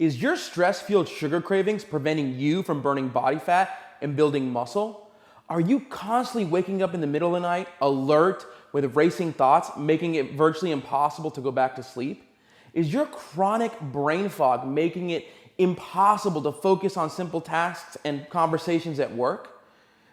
Is your stress-fueled sugar cravings preventing you from burning body fat and building muscle? Are you constantly waking up in the middle of the night, alert with racing thoughts, making it virtually impossible to go back to sleep? Is your chronic brain fog making it impossible to focus on simple tasks and conversations at work?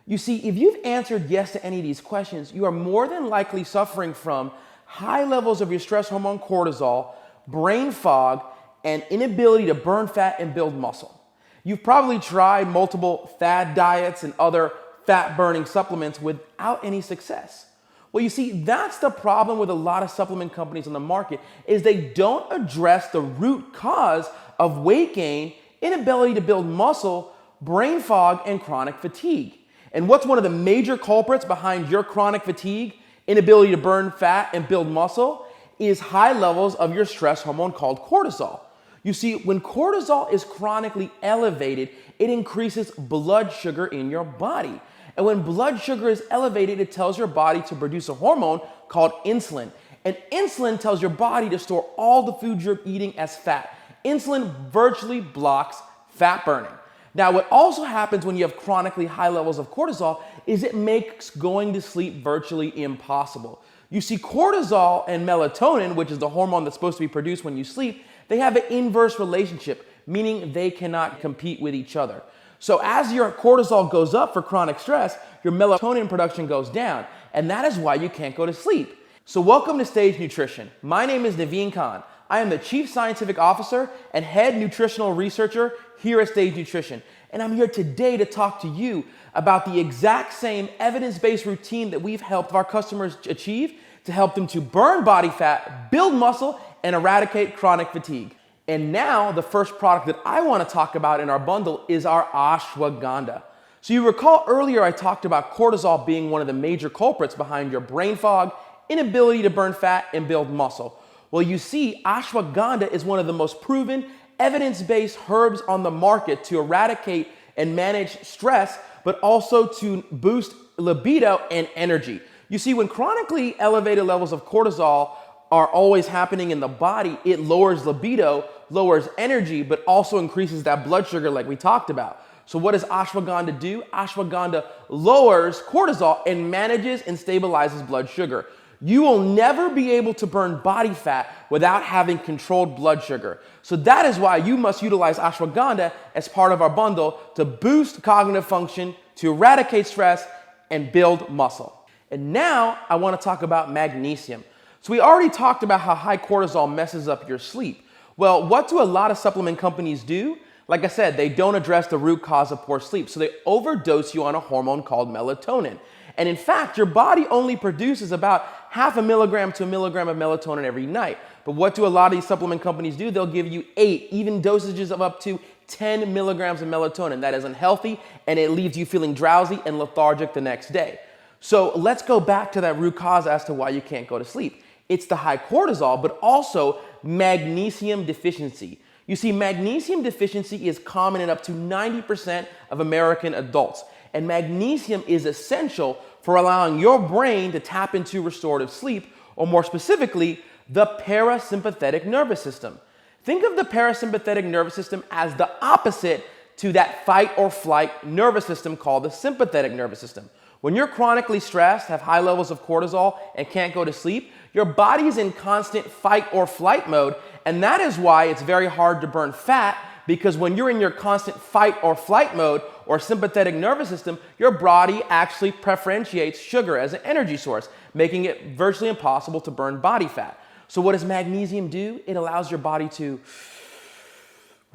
You see, if you've answered yes to any of these questions, you are more than likely suffering from high levels of your stress hormone cortisol, brain fog, and inability to burn fat and build muscle. You've probably tried multiple fad diets and other fat-burning supplements without any success. Well, you see, that's the problem with a lot of supplement companies on the market, is they don't address the root cause of weight gain, inability to build muscle, brain fog, and chronic fatigue. And what's one of the major culprits behind your chronic fatigue, inability to burn fat and build muscle, is high levels of your stress hormone called cortisol. You see, when cortisol is chronically elevated, it increases blood sugar in your body. And when blood sugar is elevated, it tells your body to produce a hormone called insulin. And insulin tells your body to store all the food you're eating as fat. Insulin virtually blocks fat burning. Now, what also happens when you have chronically high levels of cortisol is it makes going to sleep virtually impossible. You see, cortisol and melatonin, which is the hormone that's supposed to be produced when you sleep, they have an inverse relationship, meaning they cannot compete with each other. So as your cortisol goes up for chronic stress, your melatonin production goes down, and that is why you can't go to sleep. So welcome to Stage Nutrition. My name is Naveen Khan. I am the Chief Scientific Officer and Head Nutritional Researcher here at Stage Nutrition. And I'm here today to talk to you about the exact same evidence-based routine that we've helped our customers achieve to help them to burn body fat, build muscle, and eradicate chronic fatigue. And now the first product that I want to talk about in our bundle is our ashwagandha. So you recall earlier I talked about cortisol being one of the major culprits behind your brain fog, inability to burn fat, and build muscle. Well, you see, ashwagandha is one of the most proven, evidence-based herbs on the market to eradicate and manage stress, but also to boost libido and energy. You see, when chronically elevated levels of cortisol are always happening in the body, it lowers libido, lowers energy, but also increases that blood sugar like we talked about. So what does ashwagandha do? Ashwagandha lowers cortisol and manages and stabilizes blood sugar. You will never be able to burn body fat without having controlled blood sugar. So that is why you must utilize ashwagandha as part of our bundle to boost cognitive function, to eradicate stress, and build muscle. And now I want to talk about magnesium. So we already talked about how high cortisol messes up your sleep. Well, what do a lot of supplement companies do? Like I said, they don't address the root cause of poor sleep. So they overdose you on a hormone called melatonin. And in fact, your body only produces about 0.5 milligram to 1 milligram of melatonin every night. But what do a lot of these supplement companies do? They'll give you 8, even dosages of up to 10 milligrams of melatonin. That is unhealthy, and it leaves you feeling drowsy and lethargic the next day. So let's go back to that root cause as to why you can't go to sleep. It's the high cortisol, but also magnesium deficiency. You see, magnesium deficiency is common in up to 90% of American adults. And magnesium is essential for allowing your brain to tap into restorative sleep, or more specifically, the parasympathetic nervous system. Think of the parasympathetic nervous system as the opposite to that fight or flight nervous system called the sympathetic nervous system. When you're chronically stressed, have high levels of cortisol, and can't go to sleep, your body is in constant fight or flight mode, and that is why it's very hard to burn fat, because when you're in your constant fight or flight mode or sympathetic nervous system, your body actually preferentiates sugar as an energy source, making it virtually impossible to burn body fat. So what does magnesium do? It allows your body to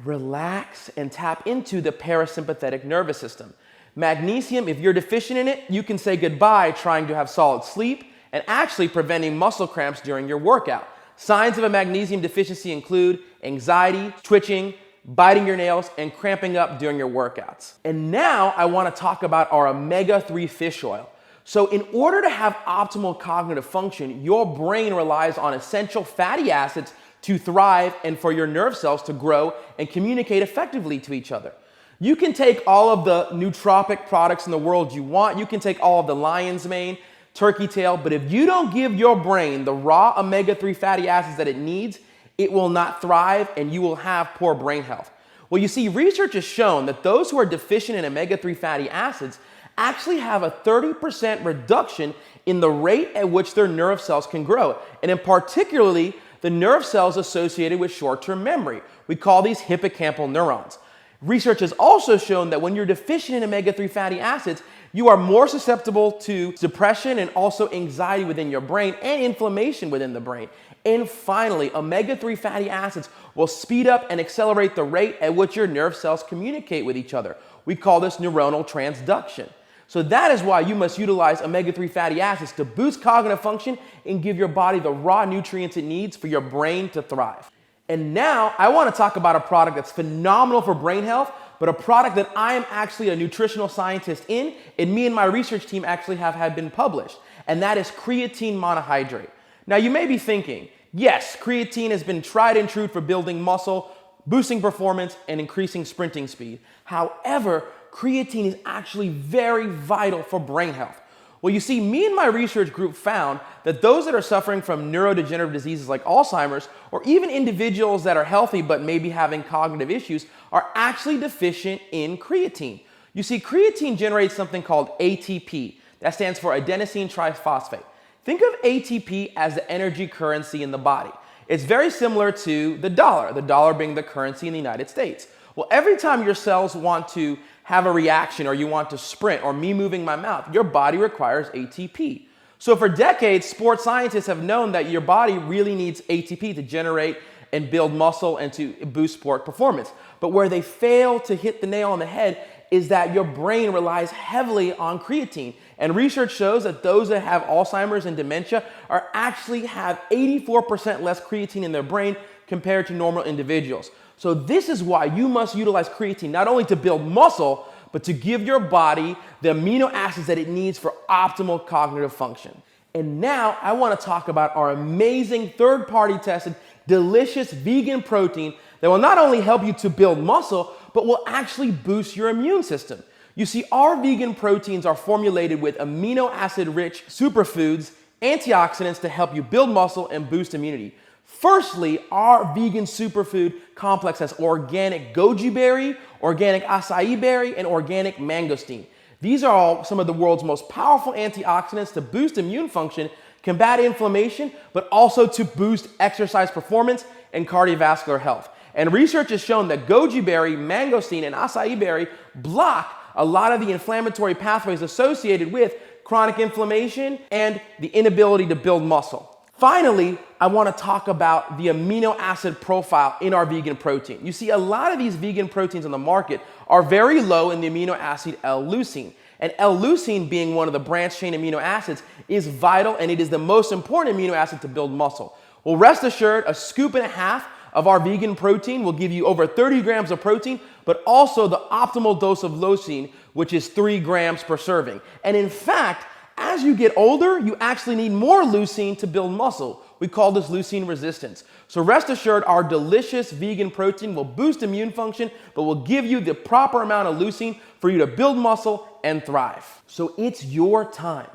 relax and tap into the parasympathetic nervous system. Magnesium, if you're deficient in it, you can say goodbye trying to have solid sleep and actually preventing muscle cramps during your workout. Signs of a magnesium deficiency include anxiety, twitching, biting your nails, and cramping up during your workouts. And now I want to talk about our omega-3 fish oil. So in order to have optimal cognitive function, your brain relies on essential fatty acids to thrive and for your nerve cells to grow and communicate effectively to each other. You can take all of the nootropic products in the world you want. You can take all of the lion's mane, turkey tail, but if you don't give your brain the raw omega-3 fatty acids that it needs, it will not thrive and you will have poor brain health. Well, you see, research has shown that those who are deficient in omega-3 fatty acids actually have a 30% reduction in the rate at which their nerve cells can grow, and in particularly the nerve cells associated with short-term memory. We call these hippocampal neurons. Research has also shown that when you're deficient in omega-3 fatty acids, you are more susceptible to depression and also anxiety within your brain and inflammation within the brain. And finally, omega-3 fatty acids will speed up and accelerate the rate at which your nerve cells communicate with each other. We call this neuronal transduction. So that is why you must utilize omega-3 fatty acids to boost cognitive function and give your body the raw nutrients it needs for your brain to thrive. And now I want to talk about a product that's phenomenal for brain health, but a product that I am actually a nutritional scientist in, and me and my research team actually have had been published, and that is creatine monohydrate. Now you may be thinking, yes, creatine has been tried and true for building muscle, boosting performance, and increasing sprinting speed. However, creatine is actually very vital for brain health. Well, you see, me and my research group found that those that are suffering from neurodegenerative diseases like Alzheimer's, or even individuals that are healthy but maybe having cognitive issues, are actually deficient in creatine. You see, creatine generates something called ATP. That stands for adenosine triphosphate. Think of ATP as the energy currency in the body. It's very similar to the dollar being the currency in the United States. Well, every time your cells want to have a reaction or you want to sprint or me moving my mouth, your body requires ATP. So for decades, sports scientists have known that your body really needs ATP to generate and build muscle and to boost sport performance. But where they fail to hit the nail on the head is that your brain relies heavily on creatine. And research shows that those that have Alzheimer's and dementia are actually have 84% less creatine in their brain compared to normal individuals. So this is why you must utilize creatine not only to build muscle, but to give your body the amino acids that it needs for optimal cognitive function. And now I want to talk about our amazing third-party tested, delicious vegan protein that will not only help you to build muscle, but will actually boost your immune system. You see, our vegan proteins are formulated with amino acid-rich superfoods, antioxidants to help you build muscle and boost immunity. Firstly, our vegan superfood complex has organic goji berry, organic acai berry, and organic mangosteen. These are all some of the world's most powerful antioxidants to boost immune function, combat inflammation, but also to boost exercise performance and cardiovascular health. And research has shown that goji berry, mangosteen, and acai berry block a lot of the inflammatory pathways associated with chronic inflammation and the inability to build muscle. Finally, I want to talk about the amino acid profile in our vegan protein. You see, a lot of these vegan proteins on the market are very low in the amino acid L-leucine. And L-leucine, being one of the branched chain amino acids, is vital, and it is the most important amino acid to build muscle. Well, rest assured, a scoop and a half of our vegan protein will give you over 30 grams of protein, but also the optimal dose of leucine, which is 3 grams per serving. And in fact, as you get older, you actually need more leucine to build muscle. We call this leucine resistance. So rest assured, our delicious vegan protein will boost immune function, but will give you the proper amount of leucine for you to build muscle and thrive. So it's your time.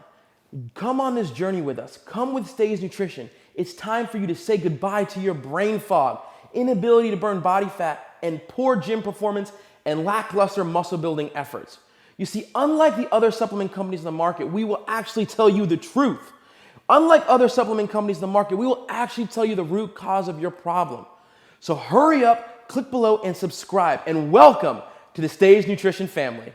Come on this journey with us. Come with Stays Nutrition. It's time for you to say goodbye to your brain fog, inability to burn body fat, and poor gym performance and lackluster muscle building efforts. You see, unlike the other supplement companies in the market, we will actually tell you the truth. Unlike other supplement companies in the market, we will actually tell you the root cause of your problem. So hurry up, click below, and subscribe, and welcome to the Stays Nutrition family.